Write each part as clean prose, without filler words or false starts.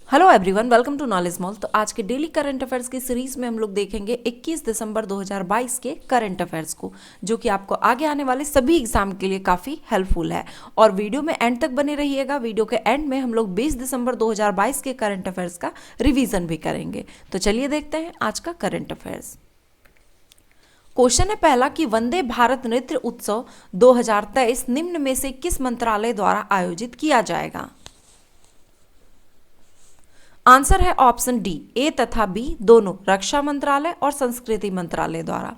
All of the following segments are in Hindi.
Hello everyone, welcome to knowledge mall. तो आज के डेली करंट अफेयर्स की सीरीज में हम लोग देखेंगे 21 दिसंबर 2022 के करंट अफेयर्स को, जो कि आपको आगे आने वाले सभी एग्जाम के लिए काफ़ी हेल्पफुल है। और वीडियो में एंड तक बने रहिएगा। वीडियो के एंड में हम लोग 20 दिसंबर 2022 के करंट अफेयर्स का रिवीजन भी करेंगे। तो चलिए देखते हैं आज का करंट अफेयर्स। क्वेश्चन है पहला कि वंदे भारत नृत्य उत्सव 2023 निम्न में से किस मंत्रालय द्वारा आयोजित किया जाएगा? आंसर है ऑप्शन डी, ए तथा बी दोनों, रक्षा मंत्रालय और संस्कृति मंत्रालय द्वारा।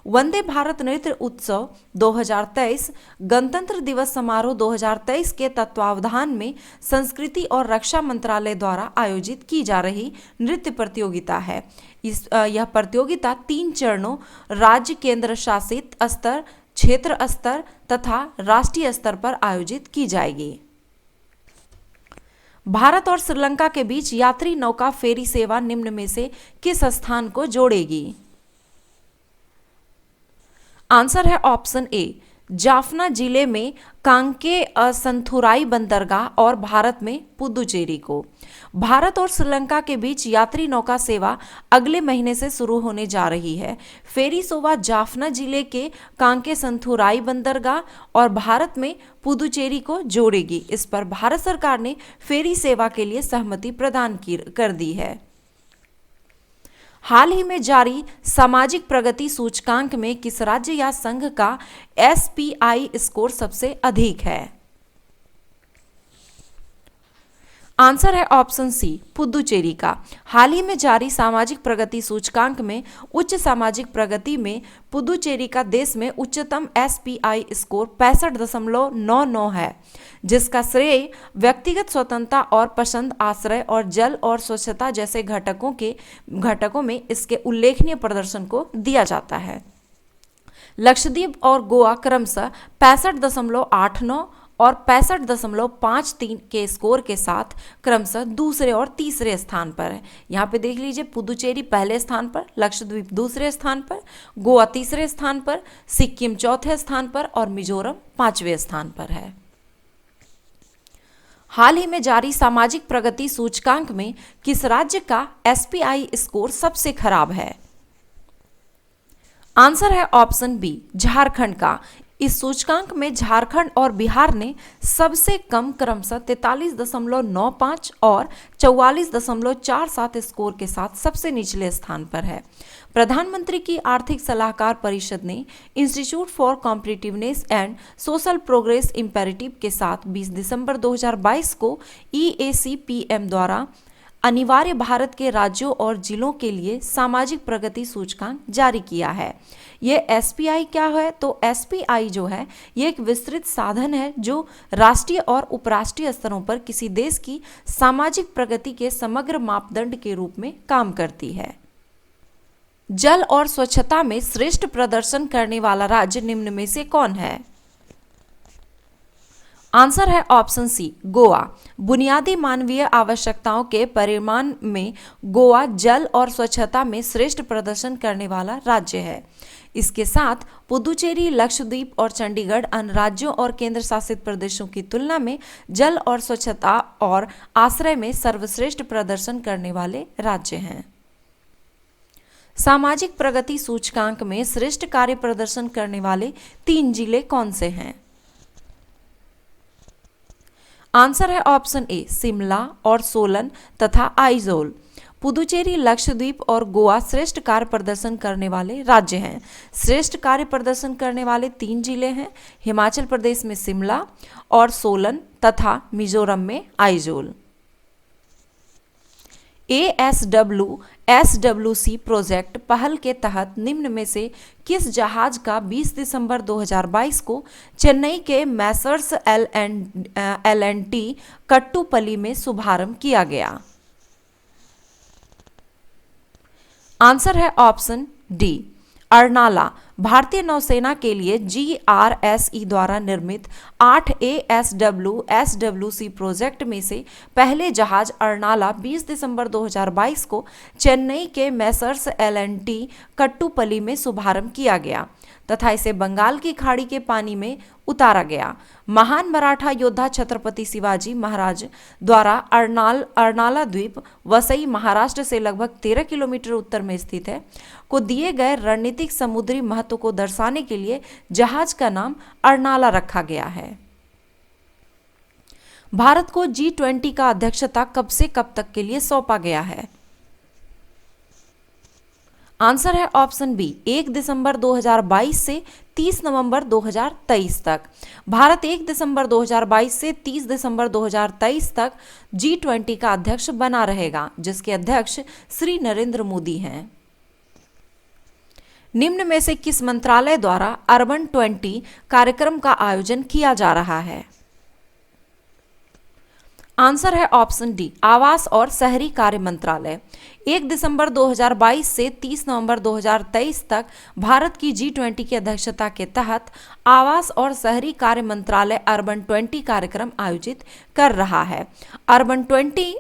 वंदे भारत नृत्य उत्सव 2023 गणतंत्र दिवस समारोह 2023 के तत्वावधान में संस्कृति और रक्षा मंत्रालय द्वारा आयोजित की जा रही नृत्य प्रतियोगिता है। यह प्रतियोगिता 3 चरणों राज्य, केंद्र शासित स्तर, क्षेत्र स्तर तथा राष्ट्रीय स्तर पर आयोजित की जाएगी। भारत और श्रीलंका के बीच यात्री नौका फेरी सेवा निम्न में से किस स्थान को जोड़ेगी? आंसर है ऑप्शन ए, जाफना जिले में कांके संथुराई बंदरगाह और भारत में पुदुचेरी को। भारत और श्रीलंका के बीच यात्री नौका सेवा अगले महीने से शुरू होने जा रही है। फेरी सेवा जाफना जिले के कांके संथुराई बंदरगाह और भारत में पुदुचेरी को जोड़ेगी। इस पर भारत सरकार ने फेरी सेवा के लिए सहमति प्रदान कर दी है। हाल ही में जारी सामाजिक प्रगति सूचकांक में किस राज्य या संघ का एसपीआई स्कोर सबसे अधिक है? आंसर है ऑप्शन सी, पुदुचेरी का। हाल ही में जारी सामाजिक प्रगति सूचकांक में उच्च सामाजिक प्रगति में पुदुचेरी का देश में उच्चतम एसपीआई स्कोर 65.99 है, जिसका श्रेय व्यक्तिगत स्वतंत्रता और पसंद, आश्रय और जल और स्वच्छता जैसे घटकों में इसके उल्लेखनीय प्रदर्शन को दिया जाता है। लक्षद्वीप और गोवा क्रमशः 65.89 और 65.53 के स्कोर के साथ क्रमशः दूसरे और तीसरे स्थान पर है। यहाँ पे देख लीजिए, पुदुचेरी पहले स्थान पर, लक्षद्वीप दूसरे स्थान पर, गोवा तीसरे स्थान पर, सिक्किम चौथे स्थान पर और मिजोरम 5वें स्थान पर है। हाल ही में जारी सामाजिक प्रगति सूचकांक में किस राज्य का एसपीआई स्कोर सबसे खराब है? आंसर है ऑप्शन बी, झारखंड का। इस सूचकांक में झारखंड और बिहार ने सबसे कम क्रमशः 43.95 और 44.47 स्कोर के साथ सबसे निचले स्थान पर है। प्रधानमंत्री की आर्थिक सलाहकार परिषद ने institute for competitiveness and social progress imperative के साथ 20 दिसंबर 2022 को EAC-PM द्वारा अनिवार्य भारत के राज्यों और जिलों के लिए सामाजिक प्रगति सूचकांक जारी किया है। ये एसपीआई क्या है? तो एसपीआई जो है ये एक विस्तृत साधन है जो राष्ट्रीय और उपराष्ट्रीय स्तरों पर किसी देश की सामाजिक प्रगति के समग्र मापदंड के रूप में काम करती है। जल और स्वच्छता में श्रेष्ठ प्रदर्शन करने वाला राज्य निम्न में से कौन है? आंसर है ऑप्शन सी, गोवा। बुनियादी मानवीय आवश्यकताओं के परिमाण में गोवा जल और स्वच्छता में श्रेष्ठ प्रदर्शन करने वाला राज्य है। इसके साथ पुदुचेरी, लक्षद्वीप और चंडीगढ़ अन्य राज्यों और केंद्र शासित प्रदेशों की तुलना में जल और स्वच्छता और आश्रय में सर्वश्रेष्ठ प्रदर्शन करने वाले राज्य हैं। सामाजिक प्रगति सूचकांक में श्रेष्ठ कार्य प्रदर्शन करने वाले 3 जिले कौन से हैं? आंसर है ऑप्शन ए, शिमला और सोलन तथा आइजोल। पुदुचेरी, लक्षद्वीप और गोवा श्रेष्ठ कार्य प्रदर्शन करने वाले राज्य हैं। श्रेष्ठ कार्य प्रदर्शन करने वाले 3 जिले हैं, हिमाचल प्रदेश में शिमला और सोलन तथा मिजोरम में आइजोल। ASWC प्रोजेक्ट पहल के तहत निम्न में से किस जहाज का 20 दिसंबर 2022 को चेन्नई के मैसर्स L&T कट्टुपल्ली में शुभारंभ किया गया? आंसर है ऑप्शन डी, अर्नाला। भारतीय नौसेना के लिए GRSE द्वारा निर्मित 8 ASWSWC प्रोजेक्ट में से पहले जहाज अर्नाला 20 दिसंबर 2022 को चेन्नई के मैसर्स L&T कट्टुपल्ली में शुभारंभ किया गया तथा इसे बंगाल की खाड़ी के पानी में उतारा गया। महान मराठा योद्धा छत्रपति शिवाजी महाराज द्वारा अर्नाला द्वीप वसई महाराष्ट्र से लगभग 13 किलोमीटर उत्तर में स्थित है को दिए गए रणनीतिक समुद्री महत्व को दर्शाने के लिए जहाज का नाम अर्नाला रखा गया है। भारत को G20 का अध्यक्षता कब से कब तक के लिए सौंपा गया है? आंसर है ऑप्शन बी 1 दिसंबर 2022 से 30 नवंबर 2023 तक। भारत 1 दिसंबर 2022 से 30 दिसंबर 2023 तक G20 का अध्यक्ष बना रहेगा, जिसके अध्यक्ष श्री नरेंद्र मोदी हैं। निम्न में से किस मंत्रालय द्वारा अर्बन 20 कार्यक्रम का आयोजन किया जा रहा है? आंसर है ऑप्शन डी आवास और शहरी कार्य मंत्रालय। 1 दिसंबर 2022 से 30 नवंबर 2023 तक भारत की G20 की अध्यक्षता के तहत आवास और शहरी कार्य मंत्रालय अर्बन 20 कार्यक्रम आयोजित कर रहा है। अर्बन 20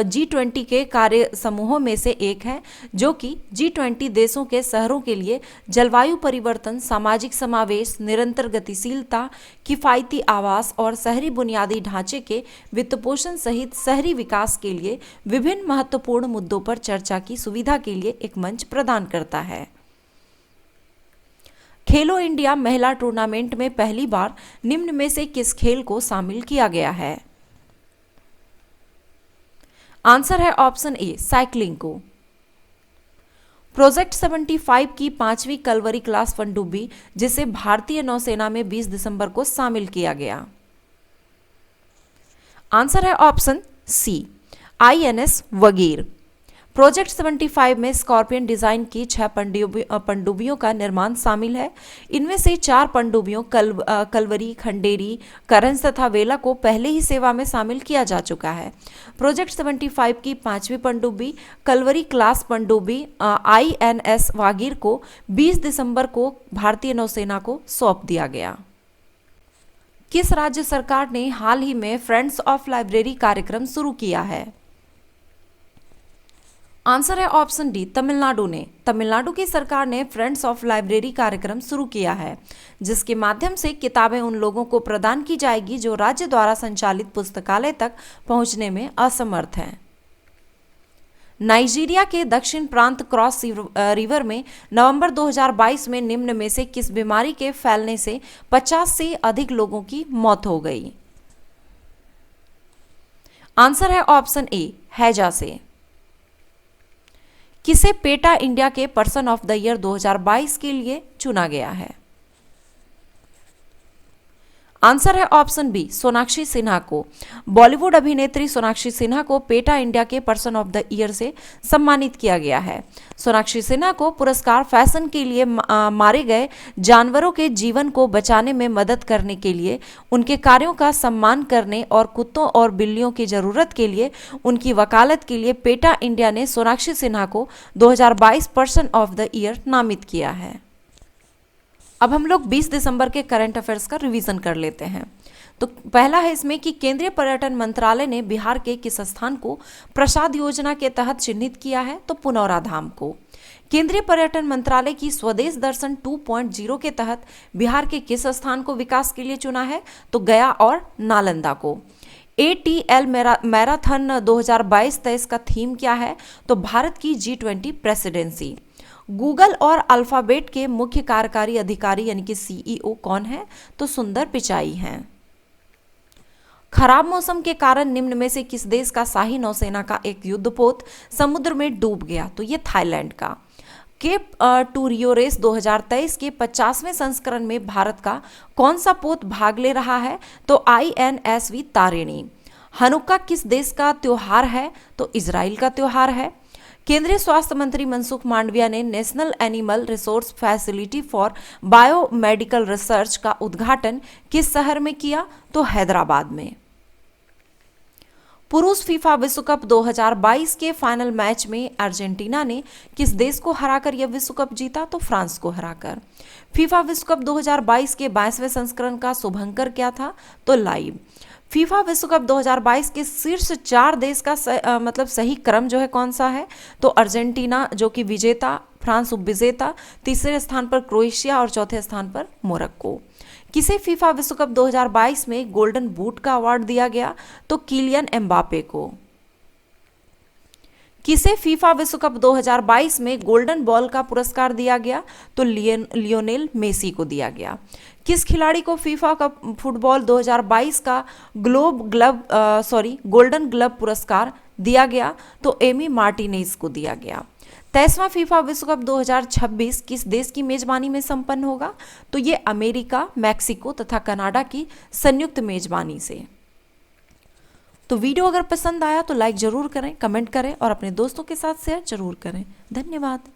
G20 के कार्य समूहों में से एक है, जो कि G20 देशों के शहरों के लिए जलवायु परिवर्तन, सामाजिक समावेश, निरंतर गतिशीलता, किफायती आवास और शहरी बुनियादी ढांचे के वित्तपोषण सहित शहरी विकास के लिए विभिन्न महत्वपूर्ण मुद्दों पर चर्चा की सुविधा के लिए एक मंच प्रदान करता है। खेलो इंडिया महिला टूर्नामेंट में पहली बार निम्न में से किस खेल को शामिल किया गया है? आंसर है ऑप्शन ए साइकिलिंग को। प्रोजेक्ट 75 की 5वीं कलवरी क्लास पनडुब्बी, जिसे भारतीय नौसेना में 20 दिसंबर को शामिल किया गया। आंसर है option C INS Vagir. Project 75 में स्कॉर्पियन डिजाइन की 6 पनडुब्बियों का निर्माण शामिल है। इनमें से 4 पनडुब्बियों कलवरी, खंडेरी, करंज तथा वेला को पहले ही सेवा में शामिल किया जा चुका है। प्रोजेक्ट 75 की 5वीं पनडुब्बी कलवरी क्लास पनडुब्बी INS वागीर को 20 दिसंबर को भारतीय नौसेना को सौंप दिया गया। किस राज्य सरकार ने हाल ही में फ्रेंड्स ऑफ लाइब्रेरी कार्यक्रम शुरू किया है? आंसर है ऑप्शन डी तमिलनाडु ने। तमिलनाडु की सरकार ने फ्रेंड्स ऑफ लाइब्रेरी कार्यक्रम शुरू किया है, जिसके माध्यम से किताबें उन लोगों को प्रदान की जाएगी जो राज्य द्वारा संचालित पुस्तकालय तक पहुंचने में असमर्थ हैं। नाइजीरिया के दक्षिण प्रांत क्रॉस रिवर में नवंबर 2022 में निम्न में से किस बीमारी के फैलने से 50 से अधिक लोगों की मौत हो गई? आंसर है ऑप्शन ए हैजा से। किसे पेटा इंडिया के पर्सन ऑफ द ईयर 2022 के लिए चुना गया है? आंसर है ऑप्शन बी सोनाक्षी सिन्हा को। बॉलीवुड अभिनेत्री सोनाक्षी सिन्हा को पेटा इंडिया के पर्सन ऑफ द ईयर से सम्मानित किया गया है। सोनाक्षी सिन्हा को पुरस्कार फैशन के लिए मारे गए जानवरों के जीवन को बचाने में मदद करने के लिए, उनके कार्यों का सम्मान करने और कुत्तों और बिल्लियों की जरूरत के लिए उनकी वकालत के लिए पेटा इंडिया ने सोनाक्षी सिन्हा को 2022 पर्सन ऑफ द ईयर नामित किया है। अब हम लोग 20 दिसंबर के करंट अफेयर्स का रिवीजन कर लेते हैं। तो पहला है इसमें कि केंद्रीय पर्यटन मंत्रालय ने बिहार के किस स्थान को प्रसाद योजना के तहत चिन्हित किया है? तो पुनौरा धाम को। केंद्रीय पर्यटन मंत्रालय की स्वदेश दर्शन 2.0 के तहत बिहार के किस स्थान को विकास के लिए चुना है? तो गया और नालंदा को। ATL मैराथन 2022-23 का थीम क्या है? तो भारत की G20 प्रेसिडेंसी। गूगल और अल्फाबेट के मुख्य कार्यकारी अधिकारी यानी कि CEO कौन है? तो सुंदर पिचाई हैं। खराब मौसम के कारण निम्न में से किस देश का शाही नौसेना का एक युद्धपोत समुद्र में डूब गया? तो ये थाईलैंड का। केप टू रियो रेस 2023 के 50वें संस्करण में भारत का कौन सा पोत भाग ले रहा है? तो INSV तारिणी। हनुक्का किस देश का त्योहार है? तो इजराइल का त्योहार है। केंद्रीय स्वास्थ्य मंत्री मनसुख मांडविया ने national animal resource facility for biomedical research का उद्घाटन किस शहर में किया? तो हैदराबाद में। पुरुष फीफा विश्व कप 2022 के फाइनल मैच में अर्जेंटीना ने किस देश को हराकर यह विश्व कप जीता? तो फ्रांस को हराकर। फीफा विश्व कप 2022 के 22वें संस्करण का शुभंकर क्या था? तो लाइव। फीफा विश्व कप 2022 के शीर्ष 4 देश का सही क्रम जो है कौन सा है? तो अर्जेंटीना जो कि विजेता, फ्रांस उपविजेता, तीसरे स्थान पर क्रोएशिया और चौथे स्थान पर मोरक्को। किसे फीफा विश्व कप 2022 में गोल्डन बूट का अवार्ड दिया गया? तो किलियन एम्बापे को। किसे फीफा विश्व कप 2022 में गोल्डन बॉल का पुरस्कार दिया गया? तो लियोनेल मेसी को दिया गया। किस खिलाड़ी को फीफा कप फुटबॉल 2022 का गोल्डन ग्लव पुरस्कार दिया गया? तो एमी मार्टिनेज को दिया गया। 23वां फीफा विश्व कप 2026 किस देश की मेजबानी में संपन्न होगा? तो ये अमेरिका, मैक्सिको तथा कनाडा की संयुक्त मेजबानी से। तो वीडियो अगर पसंद आया तो लाइक जरूर करें, कमेंट करें और अपने दोस्तों के साथ शेयर जरूर करें। धन्यवाद।